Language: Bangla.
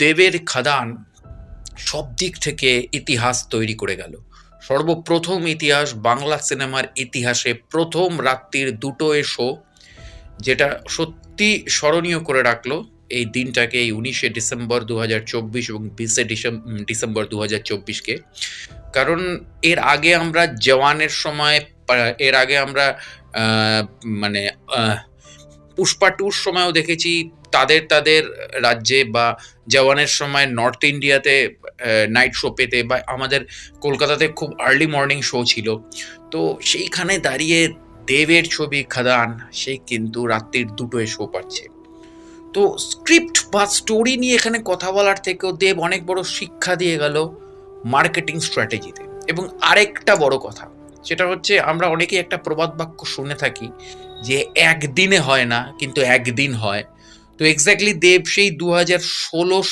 দেবের খাদান সব দিক থেকে ইতিহাস তৈরি করে গেল। সর্বপ্রথম ইতিহাস, বাংলা সিনেমার ইতিহাসে প্রথম রাত্রির ২টো শো, যেটা সত্যি স্মরণীয় করে রাখলো এই দিনটাকে, এই ১৯শে ডিসেম্বর ২০২৪ এবং ২০শে ডিসেম্বর ২০২৪-কে। কারণ এর আগে আমরা জওয়ানের সময়, এর আগে আমরা মানে পুষ্পা টুর সময়ও দেখেছি তাদের তাদের রাজ্যে, বা জওয়ানের সময় নর্থ ইন্ডিয়াতে নাইট শো পেতে, বা আমাদের কলকাতাতে খুব আর্লি মর্নিং শো ছিল। তো সেইখানে দাঁড়িয়ে দেবের ছবি খাদান, সে কিন্তু রাত্রির ২টোয় শো পাচ্ছে। তো স্ক্রিপ্ট বা স্টোরি নিয়ে এখানে কথা বলার থেকেও দেব অনেক বড় শিক্ষা দিয়ে গেল মার্কেটিং স্ট্র্যাটেজিতে। এবং আরেকটা বড় কথা, সেটা হচ্ছে আমরা অনেকেই একটা প্রবাদ বাক্য শুনে থাকি যে একদিনে হয় না, কিন্তু একদিন হয়। তো এক্স্যাক্টলি দেব সেই ২০১৬